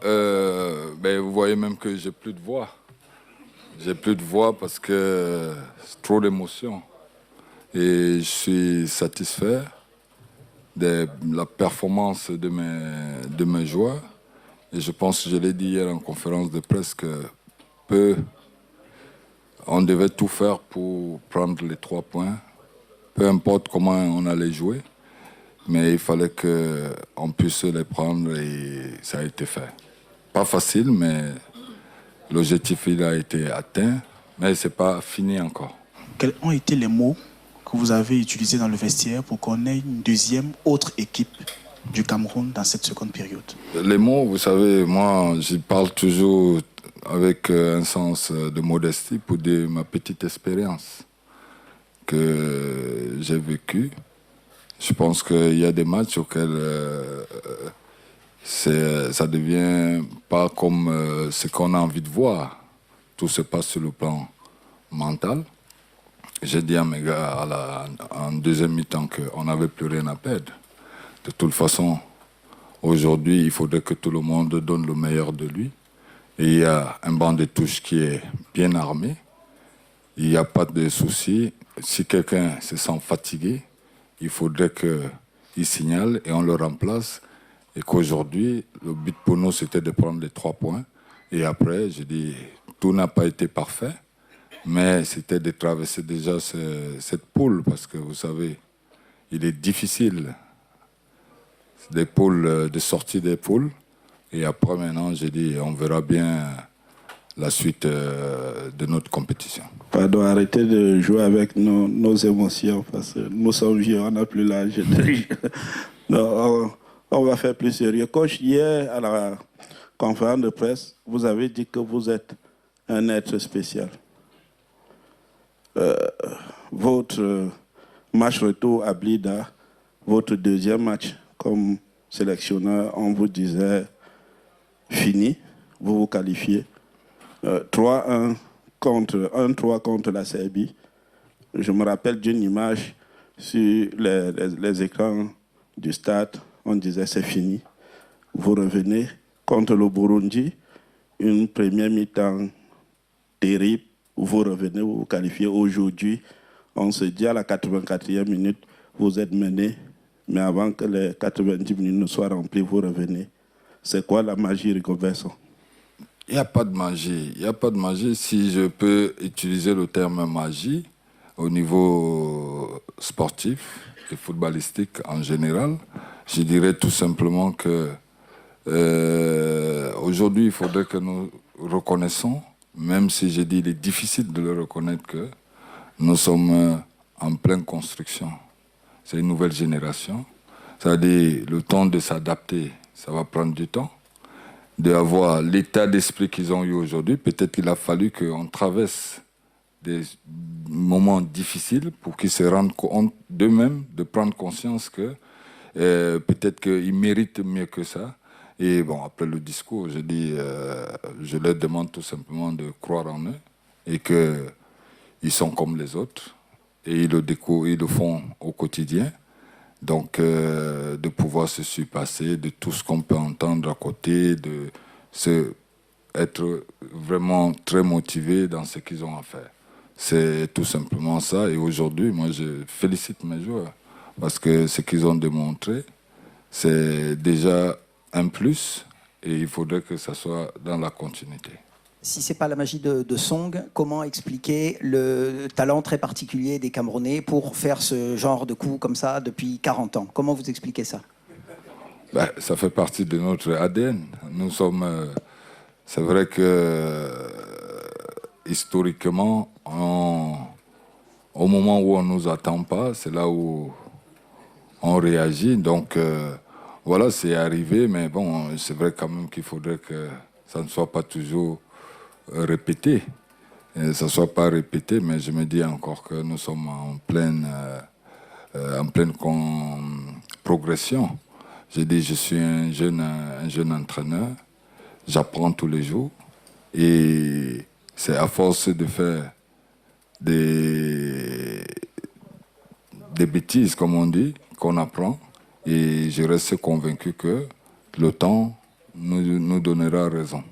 Ben, vous voyez même que j'ai plus de voix. J'ai plus de voix parce que c'est trop d'émotions. Et je suis satisfait de la performance de mes joueurs. Et je pense que je l'ai dit hier en conférence de presse que peu, on devait tout faire pour prendre les 3 points, peu importe comment on allait jouer, mais il fallait qu'on puisse les prendre et ça a été fait. Pas facile, mais l'objectif il a été atteint, mais c'est pas fini encore. Quels ont été les mots que vous avez utilisés dans le vestiaire pour qu'on ait une deuxième autre équipe du Cameroun dans cette seconde période? Les mots, vous savez, moi, je parle toujours avec un sens de modestie pour dire ma petite expérience que j'ai vécue. Je pense qu'il y a des matchs auxquels ça devient pas comme ce qu'on a envie de voir. Tout se passe sur le plan mental. J'ai dit à mes gars en deuxième mi-temps qu'on n'avait plus rien à perdre. De toute façon, aujourd'hui, il faudrait que tout le monde donne le meilleur de lui. Et il y a un banc de touche qui est bien armé. Il n'y a pas de souci. Si quelqu'un se sent fatigué, il faudrait qu'il signale et on le remplace. Et qu'aujourd'hui, le but pour nous, c'était de prendre les 3 points. Et après, je dis, tout n'a pas été parfait, mais c'était de traverser déjà cette poule, parce que vous savez, il est difficile des poules, de sortir des poules. Et après, maintenant, j'ai dit, on verra bien la suite de notre compétition. Pardon, arrêtez de jouer avec nos émotions, parce que nous sommes vieux, on n'a plus l'âge. Non, on va faire plus sérieux. Coach, hier, à la conférence de presse, vous avez dit que vous êtes un être spécial. Votre match retour à Blida, votre deuxième match comme sélectionneur, on vous disait fini, vous vous qualifiez. 3-1 contre la Serbie. Je me rappelle d'une image sur les écrans du stade, on disait c'est fini. Vous revenez contre le Burundi, une première mi-temps terrible, vous revenez, vous vous qualifiez. Aujourd'hui, on se dit à la 84e minute, vous êtes mené, mais avant que les 90 minutes ne soient remplies, vous revenez. C'est quoi la magie, Rigobertson? Il n'y a pas de magie. Il n'y a pas de magie. Si je peux utiliser le terme magie au niveau sportif et footballistique en général, je dirais tout simplement que aujourd'hui, il faudrait que nous reconnaissons, même si j'ai dit il est difficile de le reconnaître, que nous sommes en pleine construction. C'est une nouvelle génération. C'est-à-dire le temps de s'adapter, ça va prendre du temps. D'avoir l'état d'esprit qu'ils ont eu aujourd'hui, peut-être qu'il a fallu qu'on traverse des moments difficiles pour qu'ils se rendent compte d'eux-mêmes, de prendre conscience que peut-être qu'ils méritent mieux que ça. Et bon, après le discours, je dis, je leur demande tout simplement de croire en eux et qu'ils sont comme les autres et ils le font au quotidien. Donc, de pouvoir se surpasser de tout ce qu'on peut entendre à côté, être vraiment très motivé dans ce qu'ils ont à faire. C'est tout simplement ça. Et aujourd'hui, moi, je félicite mes joueurs parce que ce qu'ils ont démontré, c'est déjà un plus et il faudrait que ça soit dans la continuité. Si ce n'est pas la magie de Song, comment expliquer le talent très particulier des Camerounais pour faire ce genre de coup comme ça depuis 40 ans? Comment vous expliquez ça? Ben, ça fait partie de notre ADN. Nous sommes... c'est vrai que historiquement, au moment où on ne nous attend pas, c'est là où on réagit. Donc voilà, c'est arrivé, mais bon, c'est vrai quand même qu'il faudrait que ça ne soit pas toujours répété. Ça ne soit pas répété, mais je me dis encore que nous sommes en pleine progression. J'ai dit, je suis un jeune entraîneur, j'apprends tous les jours et c'est à force de faire des bêtises, comme on dit, qu'on apprend. Et je reste convaincu que le temps nous donnera raison.